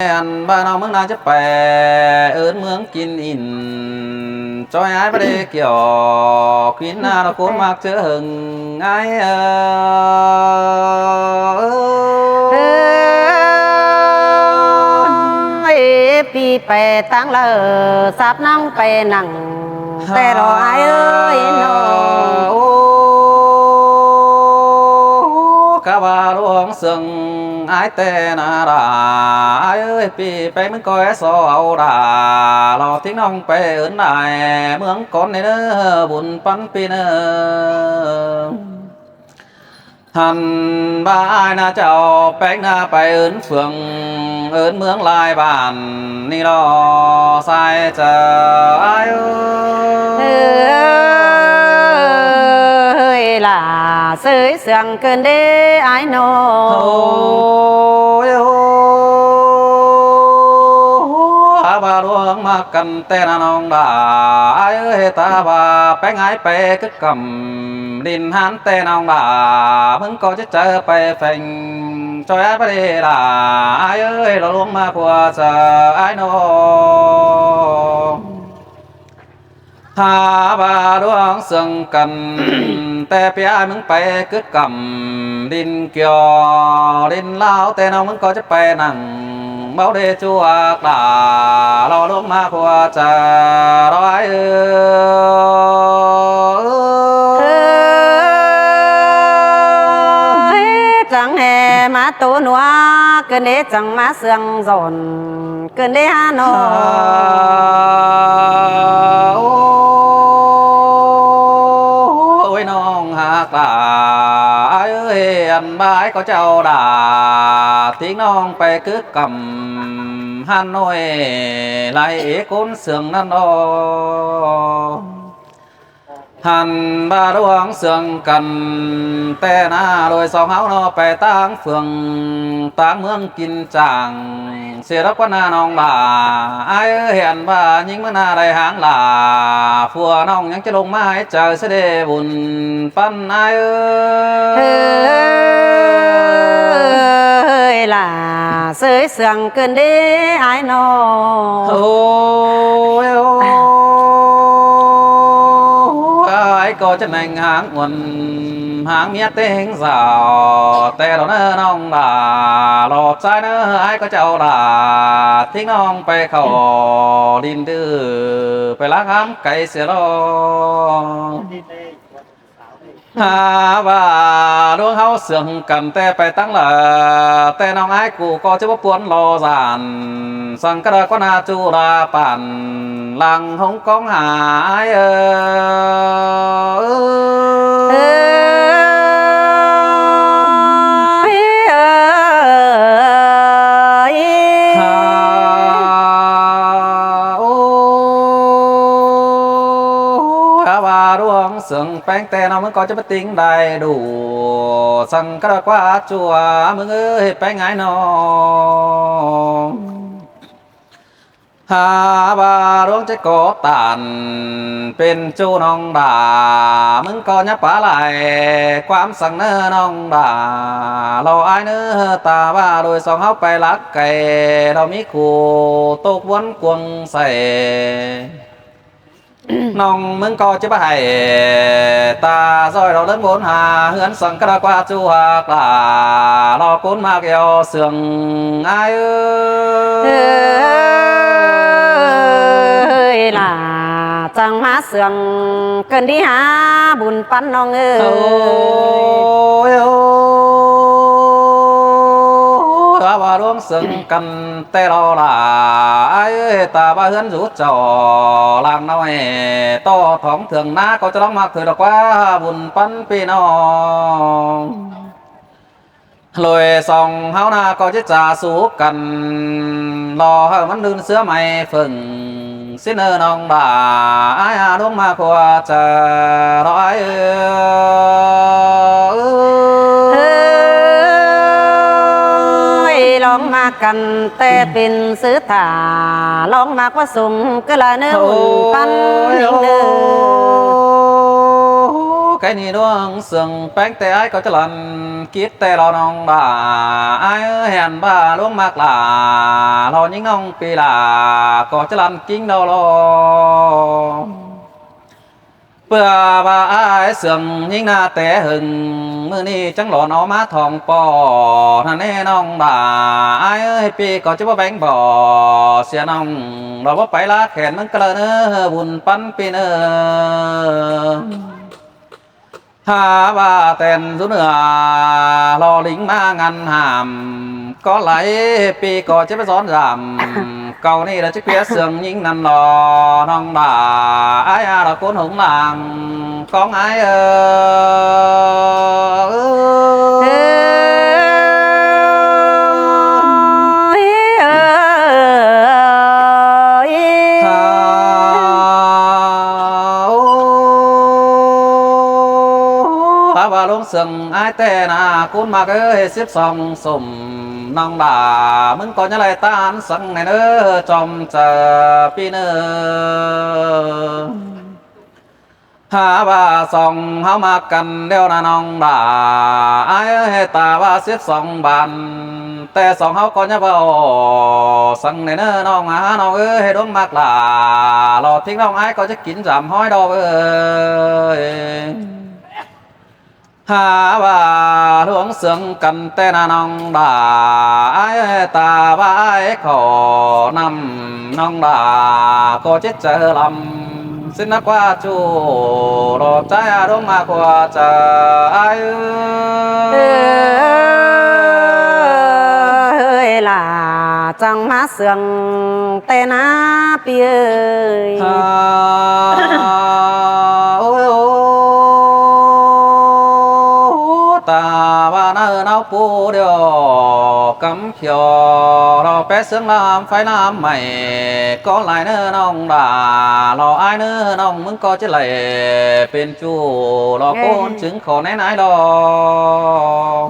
อันบ้านเราเมืองนาจะไปเมืองกินอินจอยไอ้ประเดี๋ยวเกี่ยวกินนาเราโคตรมากเจอหึงไอ้ปีไปตั้งเลอสับนั่งไปนั่งแต่รอไอ้เอ้ยน้องกะบาหลวงซึ่งไอ้แต่นาดาไอ้ปีไปมึงก้อยสอเอาดาเราทิ้งน้องไปได้เมืองก่อนในเด้อบุญปันปีเด้อหันบ้านนาเจ้าแป้งนาไปเฟืองเมืองลายบ้านนี่รอใส่เจอไอ้เฮ้ยล่ะเสยเสียงเกินเด้ไอ้น้อโอ้ยบาหลวงมากันแต่นาน้องดาไอ้ตาบาแป้งไอ้ไปกึกกำดินหันแต่น้องดามึงก็จะเจอไปแฝงจอยไอ้ประเดี๋ยวไอ้เราลวงมากว่าจะไอ้น้องหาบาดวงเสื่องกันแต่เปียมึงไปกึกกำดินเกี่ยวดินเล่าแต่น้องมึงก็จะไปนั่งเบาเดชัวกด่ารอลงมาขัวจะรอไอ้จังแห่มาตัวหนัวเกินเด้จังมาเสียงสอนเกินเด้ฮาน้อโอ้ยน้องหากด่าอันบายก็เจ้าด่าทิ้งน้องไปกึกกำฮันน้อยไล่ก้นเสื่องนั่นนอหันบาดวงเสื่องกันแต่หน้าโดยสองเฮานอไปตั้งเฟืองตั้งเมืองกินจางเสียรับว่านาน้องลาไอ้เห็นว่ายิงเมื่อนาได้หางลาฟัวน้องยังจะลงมาให้เจอเสด็จบุญปันไอ้ล่ะเสยเสียงเกินเด้ไอ้น้อโอ้ยไอ้ก็จะนั่งหางวันหางเมียเต็งสาวแต่เราเน้อน้องด่าหลอดใจเน้อไอ้ก็จะเอาด่าทิ้งน้องไปเข้าดินดื้อไปล้างห้ำไก่เสียรอหาว่าดวงเฮาเสื่องกันแต่ไปตั้งละแต่น้องไอ้กูก็จะว่าปวนรอสานสังกระก็นาจูราปั่นหลังหงกองหายดวงเสื่องแป้งแต่น้องมึงก็จะมาติ้งได้ดูสังกระกว่าจัวมึงแป้งไงน้องหาบาดวงจะก่อตันเป็นจูน้องด่ามึงก็ยับปลาไหลความสั่งเนื้อน้องด่าเราไอ้เนื้อตาว่าโดยสองเฮาไปลักไก่เรามีขู่ตกวนกวงใส่น้องมึงก็จะไปตาซอยเราเล่นบนหาเฮือนสังกระกว่าจูหักลาเราคุ้นมากเอวเสื่องไอ้ล่ะจังมาเสียงเกินที่หาบุญปันน้องว่าร่วมซึ่งกันแต่เราล่ะไอ้ตาบ้าเฮือนรูจอลางน้อยต่อท้องเถื่องน้าก็จะร้องมากถือดอกว่าบุญปันพี่น้องลอยส่องเฮาหน้าก็จะจ่าสู้กันรอให้มันดื่นเสื้อใหม่ฝึ่งสิเนอน้องด่าไอ้ดวงมาขวาจะร้อยลองมากันแต่เป็นซื้อถาลองมากว่าสูงก็ละเนื้อหุ่นปันนิ่งเนื้อ cái ni đuông sừng bánh tê ai có cho lần kiết tê lo nong bà ai hèn bà luôn mặc là lo những ông pi là có cho lần kinh đâu lo bữa bà ai sừng những na té hừng mưa ni chẳng lo nó má thòng bò thằng nè nong bà ai ơi pi có cho bánh bò xe nong lo bắp phải lá khèn nâng cờ nữa buồn pan pi nữa ha ba tên rú nữa lo lính ma ngăn hàm có lấy pi có chế gión giảm cầu này là chiếc phía sườn những nằm lò nong bà ai là côn hùng làng con ai bà luôn sừng ai tê na cún mà cái xếp xong sùm nong bàมึงcó nhớ lại tan sừng này nữa trong chờ pi nữa ha bà xong háo mà cần đeo na nong bà ai hết ta bà xếp xong bàn tê xong háo có nhớ vào sừng này nữa nong nong ơi đúng mặc là lò tiếng nong ai có chắc kín giảm hói đâu ơi ha bà hướng sướng cần tên là nong bà ai ta ba ai khổ nằm nong bà có chết chờ lầm xin nó qua chu đồ trái đúng mà qua chờ ai ơi là chẳng má sương tên á pi ơi ta ba na nấu pu điều cắm khiêu lo bé sướng làm phải làm mày có lại nữa nong bà lo ai nữa nong muốn có chứ lại bên chu lo côn trứng khổ nén ai lo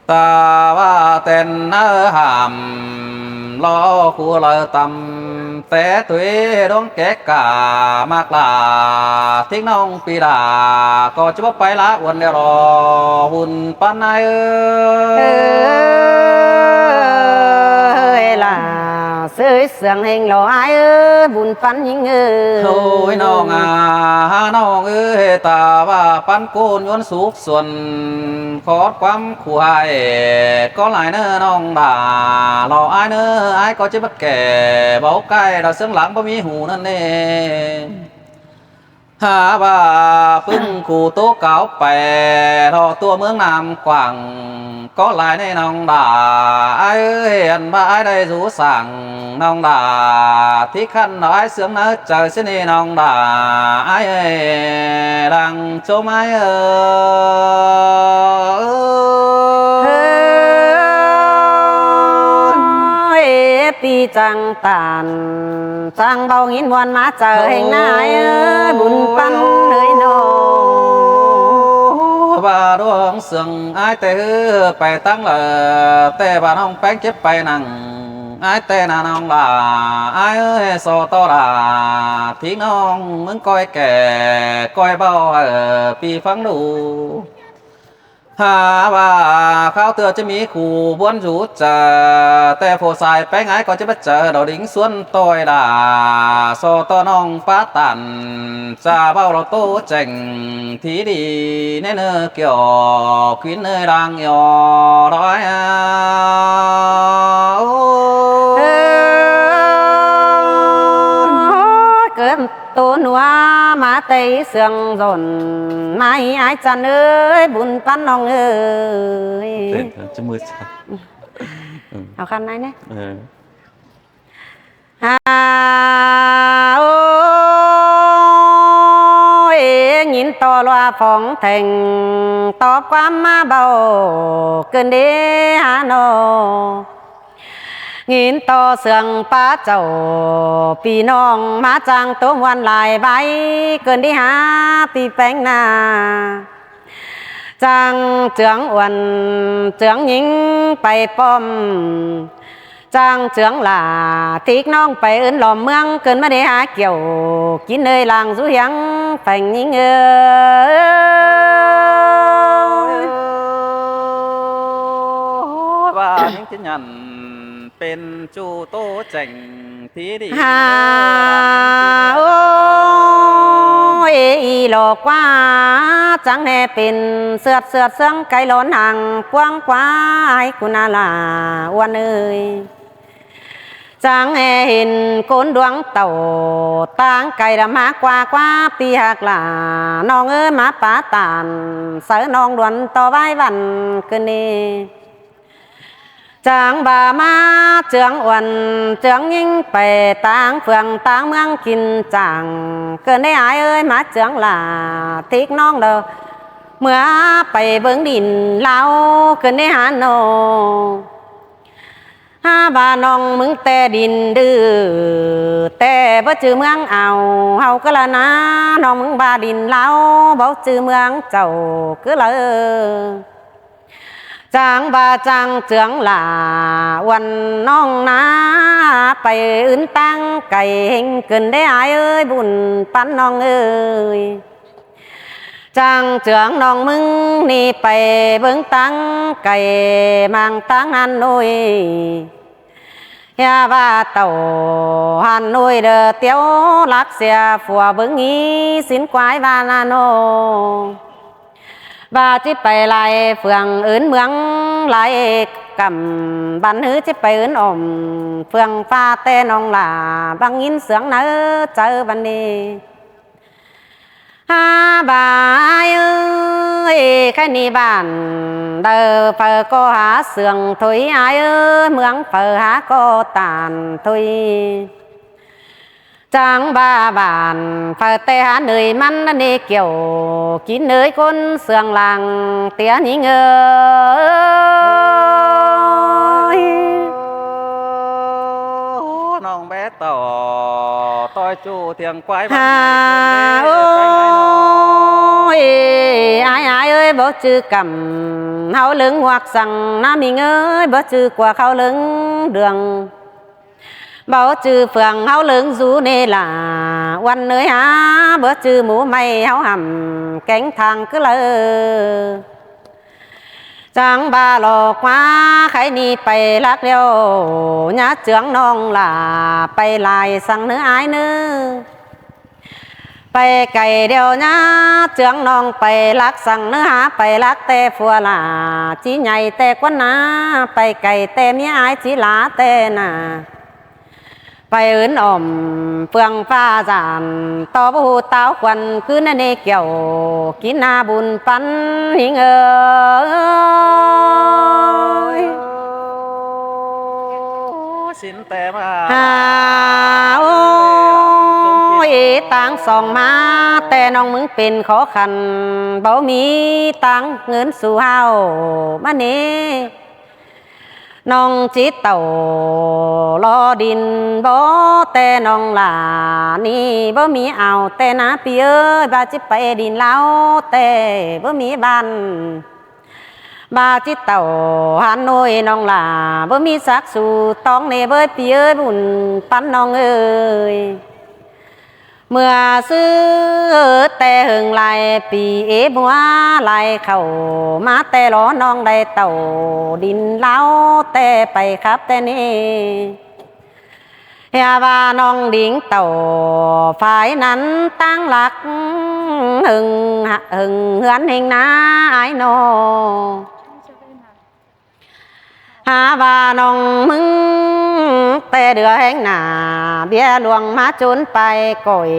ta ba tên ở hàm lo khu lời tầm té thuế đón kẻ cả mạc là tiếng nông pi là có chứ bắp bay lá quần đeo lo hùn pan ai ơi là sơi sương hình lo ai ơi buồn pan những ơi thôi nong ha nong ơi ta ba pan côn nhuận súp xuân khó quắm khu hai có lại nữa nong bà lo ai nữa ai có chứ bất kể báu cay đã sướng lắng bao mi hù nên nè ha bà pưng khu tố cáo bè thọ tua mướn nam quảng có lại nè nong bà ai hiền bà ai đây rú sảng nong bà thích khăn nó ai sướng nó trời xin nè nong bà ai đang chỗ mái pi chẳng tàn chẳng bao nghìn muôn má chờ hình nai ơi buồn pan nơi nô bà đuông sừng ai tê bài tăng là tê bà nông bánh chết bài nặng ai tê nà nông là ai ơi so to là tiếng nông muốn coi kẻ coi bao pi phăng đủ ha bà khao tựa cho mi khu buôn rút chờ tê phô xài bánh ái có chứ bất chờ đầu đính xuân tôi là so to nông phát tàn cha bao lo tô chành thí đi nên kiểu quyến nơi đang nhỏ đói cơn tôn hoa má tây sương dồn mai ai chăn ơi buồn pan nong ơi chứ mưaเอาคำไหนเนี่ย ôi nhìn to loa phóng thành to quá má bầu cơn đế hà nô nhìn to sườn phá chầu pi nong má trang tôm hoàn lại bay cơn đi há pi bánh na trang trưởng uẩn trưởng nhính bay pom trang trưởng là thích nong bay ấn lò mương cơn má đi há kiểu kín nơi làng du hiang แฝงยิงว่าnhững tin nhắn เป็นจูโตเจ๋งที่ดี ฮาโอ้ยหลอกว่าจังแห่เป็นเสือดเสื่องไก่ล้นห่างกว้างกว้ายคุณอาลาวันเอ้ยจังแห่เห็นโกนดวงเต่าต่างไก่ดำมากกว่าปีหักหลาน้องเอ้ยมาป่าตานเสือน้องดวนต่อไว้วันคืนนี้จางบามาเจืองอ้วนเจืองยิ่งไปต่างเฟืองต่างเมืองกินจางเกินได้อายเอ้ยมาเจืองหลาทิกน้องเด้อเมื่อไปเบิ่งดินเล่าเกินได้หาโนหาบาน้องมึงแต่ดินดื้อแต่บ่จื้อเมืองเอาเฮาก็ละนะน้องมึงบาดินเล่าบ่จื้อเมืองเจ้าก็เลยจางบาจางเจืองหลาวันน้องนาไปอื่นตั้งไก่เฮงเกินได้อายเอ้ยบุญปั้นน้องเอ้ยจางเจืองน้องมึงนี่ไปเบิ่งตั้งไก่มังตั้งหันนุยยาบาเต่าหันนุยเด้อเตียวลักเสียฝัวเบิ่งงี้สินควายบานาโนบาจิไปไล่เฟืองอื่นเมืองไล่กำบันหื้อจิไปอื่นอมเฟืองฟ้าแต่น้องหลาบางยินเสียงเนื้อเจอบันนี้ฮาบายเอ้ยแค่นี้บ้านเดินเปิดก็หาเสียงถุยอายเอ้ยเมืองเปิดหาก็ตานถุยจังบาบานเปิดแต่หาเหนื่อยมันนั่นเองเกี่ยวกินเหนื่อยคนเสื่องหลังเตี้ยนี่เงยน้องแbéต่อต้อยจูเทียงควาย ฮาโอ้ยอายเอ้ยบ่จื้อกำเฮาลึงhoặcสั่งน้ำมีเงยบ่จื้อกว่าเขาลึงเดืองbảo trừ phường háo lớn rú nê là quan nơi há bữa trừ mũ mây háo hầm cánh thang cứ lơ chẳng ba lò quá khái ni bày lắc đeo nhá trưởng non là bày lại sang nữa ái nữa bày cày đeo nhá trưởng non bày lắc sang nữa há bày lắc tê phùa là chỉ nhảy tê quán ná bày cày tê mía ái chỉ lá tê nàไปอื่นอมเฟืองฟ้าจานต่อผู้เต้าควันคือนั่นเองเกี่ยวกินนาบุญปันหิงเอ๋ยสินแต่มาโอ้ยตังส่องมาแต่น้องมึงเป็นขอขันเบามีตังเงินสู่เฮามาเน่น้องจิตเต่ารอดินบ่แต่น้องหลานี่บ่มีเอาแต่นาปีเอ้ยบาจิไปดินเล้าแต่บ่มีบ้านบาจิตเต่าหันน้อยน้องหลาบ่มีสักสู่ต้องเนเบ้ยปีเอ้ยบุญปั้นน้องเอ้ยเมื่อซื้อแต่หึงลายปีเอบัวลายเข่ามาแต่ล้อน้องได้เต่าดินเล้าแต่ไปครับแต่นี่ยาว่าน้องดิ่งเต่าฝ่ายนั้นตั้งหลักหึงเฮือนเฮงนาไอ้โนหาว่าน้องมึงแต่เดือแห่งหนาเบียหลวงมาจนไปก่อย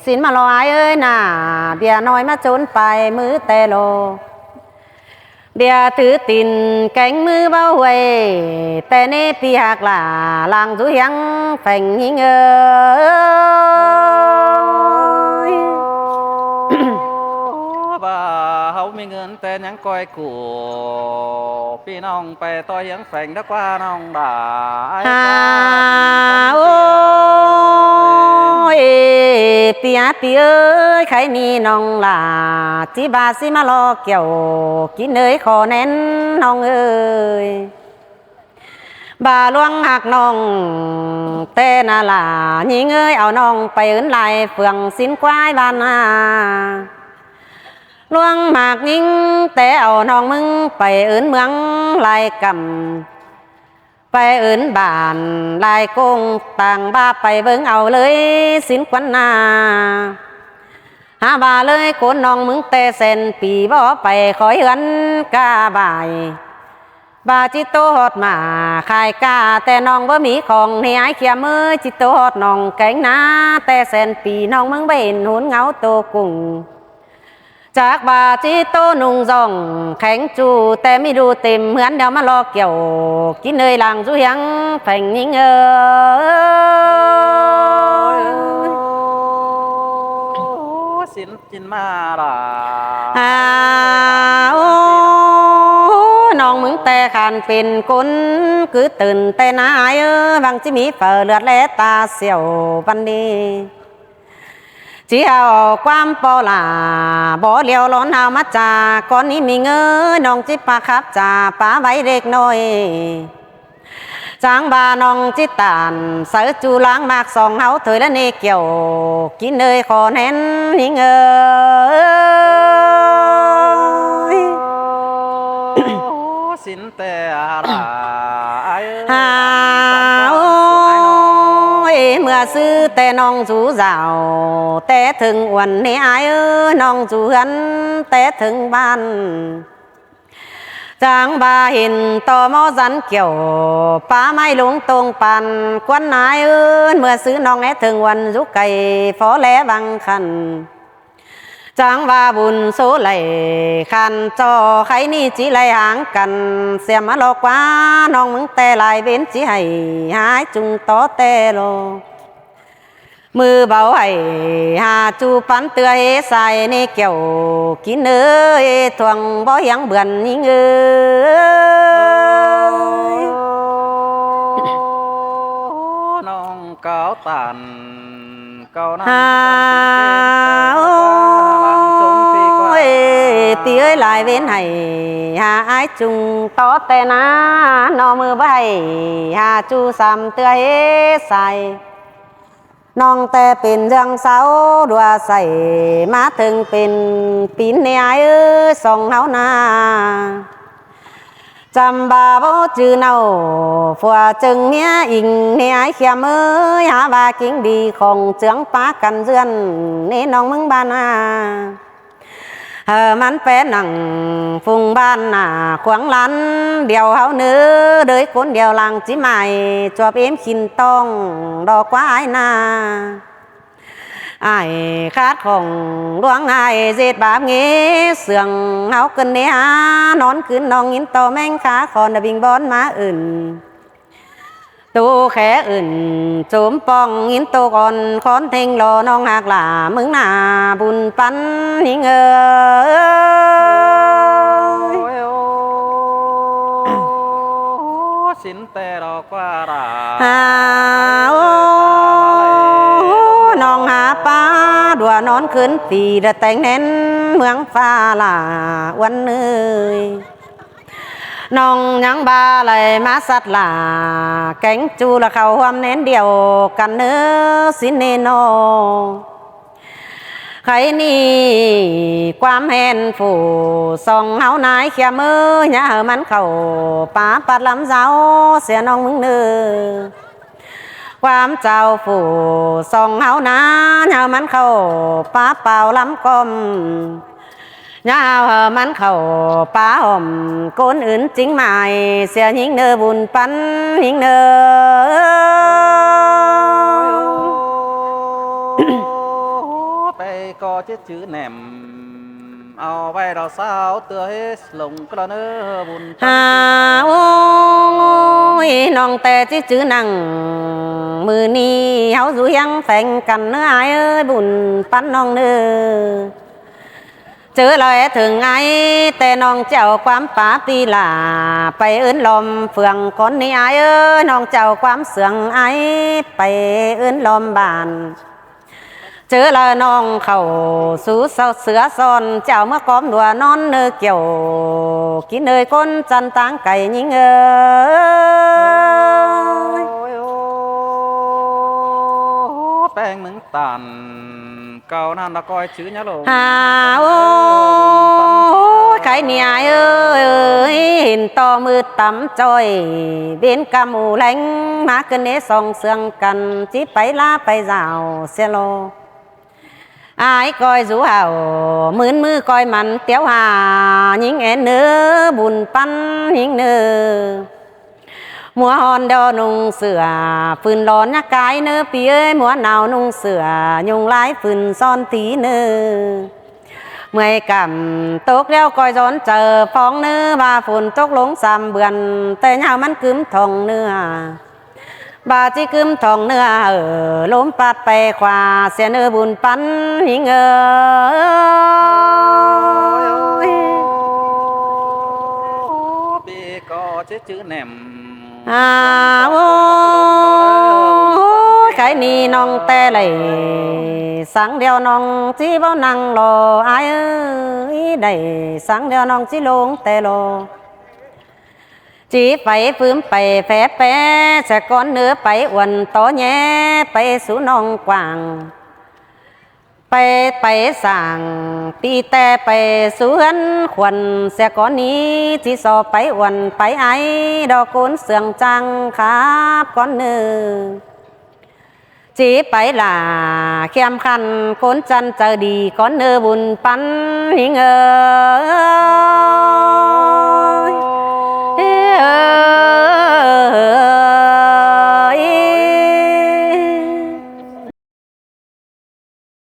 สินมาลอยเอ้ยหนาเบียน้อยมาจนไปมือแต่โลเบียถือตินแกงมือเบาเวแต่เนปีหักหล่าลางจุยังแฝงหิงเอ้ยว่าเฮามีเงินแต่ยังก้อยกูพี่น้องไปต่อยังแฝงดักว่าน้องบ่าโอ้ยเปียเอ้ยใครนี่น้องหล่าจีบาสิมาลอเกี่ยวกินเอ้ยขอแน่นน้องเอ้ย บ่าลวงหักน้องแต่นาลาหญิงเอ้ยเอาน้องไปอื่นลายเฟืองสินควายบ้านนาลวงหมากยิงแต่เอาน้องมึงไปอื่นเมืองลายกำไปอื่นบ้านลายโกงต่างบ้าไปเบิ่งเอาเลยสินควันนาหาบ่าเลยโกนน้องมึงแต่เส้นปีบ่ไปคอยเหือนกาบ่ายบาจิตโตฮอดมาขายกาแต่น้องบ่มีของให้อายเขียมือจิตโตฮอดน้องแกงนาแต่แสนปีน้องมึงบ่เห็นหุนเงาโตกุ้งจากบาจิตโตนุ่งจ่องแข็งจูแต่ไม่ดูเต็มเหมือนเดี๋ยวมารอเกี่ยวกินเนยหลังจุเฮียงแผงยิงสินจินมาลาน้องมึงแต่ขานเป็นคนคือตื่นแต่นายบางจิมีเปิดเลือดและตาเสียวปันดีจีเอาความปอลาบ่เลี้ยวร้อนเอามาจากก่อนนี้มีเงยน้องจิปาครับจ่าป้าไว้เด็กน้อยจางบาน้องจิตานเสือจูล้างมากสองเฮาเถยและเนเกี่ยวกินเนยขอแน่นหิงสินแต่อะไรเมื่อซื้อแต่น้องจูเจ้าแต่ถึงวันนี้อายน้องจูหันแต่ถึงบ้านจางบาเห็นต่อมอสันเกี่ยวป้าไม่หลงตรงปันควันนายเมื่อซื้อน้องแอถึงวันยุกไก่ฟอแลบังคันจางว่าบุญโซไหลคันจอใครนี่จีไหลหางกันเสียมาหลอกว่าน้องมึงแต่ลายเว้นจีให้หายจุงต่อแต่โลมือเบาให้หาจูปันเตือใส่ในเกี่ยวกินเอ้ยทวงบ่ยังเบื่อนยิงน้องเก่าตันเก่านั้นตีเอ้ยลายเว้นให้หาไอ้จุงต่อแต่นะนอมือใบหาจูซ้ำเตือใส่น้องแต่เป็นเรื่องเศร้าดัวใส่มาถึงเป็นปีนเนี่ยส่องเฮานาจำบาบ่จื้อเนาฝัวจึงเนี่ยอิงเนี่ยเขียมือหาบากิ้งดีของเจืองป้ากันเรือนนี่น้องมึงบ้านนามันเป็นหนังฟุงบ้านหน้าขวางลันเดียวเฮาเนื้อเดยคนเดียวหลังจิใหม่จวบเอ็มขินต้องดอกว่าไอ้นาไอ้คาดของหลวงไอ้เจ็ดบาปเงี้เสื่องเฮาเกินเนี้ยนอนคืนน้องยินต่อแม่งขาคอนบิงบอนมาอื่นตูแขอื่นโจมปองยินโตก่อนคอนเทงรอน้องหักหล่ามึงหน้าบุญปันหิงสินแต่ดอกว่าราน้องหาป้าดัวนอนคืนปีแต่แต่งแน่นเมืองฟ้าล่าวันเนยน้องยังบาเลยมาสัตลาแกงจูละเขาความเน้นเดียวกันเนื้อสินเนโนใครนี่ความเห็นผู้ส่องเฮานายเขียมืออย่าเหมันเขาป้าปัดลำเจ้าเสียน้องมึงเนื้อความเจ้าผู้ส่องเฮานาอย่ามันเขาป้าเป่าลำกลมยาวมันเข้าป้าหอมคนอื่นจริงไหมเสียหิงเนอบุญปันหิงเนอไปก็จะจื้อแหนมเอาไว้เราสาวเตือให้หลงกระเนื้อบุญโอ้ยน้องแต่จิจื้อนังมือนี้เฮาอยู่ยังแฝงกันเนื้อไอ้บุญปันน้องเนื้อเจอเลยถึงไอ้แต่น้องเจ้าความป่าปีลาไปอื่นลมเฟืองคนนี้ไอ้น้องเจ้าความเสืองไอ้ไปอื่นลมบานเจอเลยน้องเข้าสู่เสือซอนเจ้าเมื่อก้อมดัวนอนเนื้อเกี่ยวกินเนยก้นจันตางไก่ยิง งมึงตันเก่านั่นละก้อยชื่อnhá lộ หาโอ้ใครเนี่ยเอ้ยเห็นต่อมือต่ำจอยเบียนกำมูแรงมาเกินเนสองเสืองกันจีไปลาไปราวเสียโลอายก้อยรูเอามือนมือก้อยมันเตี้ยวหายิงเอ็นเนื้อบุญปั้นยิงเนื้อมัวฮอนเดอนุ่งเสือฟืนร้อนนักกายเนื้อปีเอ้ยมัวหนาวนุ่งเสือยุงลายฟืนซ่อนตีเนื้อเมื่อยกำตกแล้วก้อยร้อนเจอฟองเนื้อบาฝนตกลงสามเบือนแต่ยาวมันกึมทองเนื้อบาจิกึมทองเนื้อล้มปัดไปขวาเสียเนื้อบุญปันหิงปีก็ชื่อแหนม โอ้ใครนี่น้องแต่เลยสังเดียวน้องจีเบ้านั่งรออายเอ้ยได้สังเดียวน้องจีลงแต่รอจีไปฟื้มไปแฝแปะจะก้อนเนื้อไปอ้วนต่อแย่ไปสู่น้องกวางไปสั่งตีแต่ไปสู่เฮือนขวัญเสียก่อนนี้ที่สอบไปอ้วนไปไอดอกกุนเสื่องจังครับก้อนเนื้อจีไปล่ะเข้มขันคนจันเจอดีก้อนเนื้อบุญปันหิง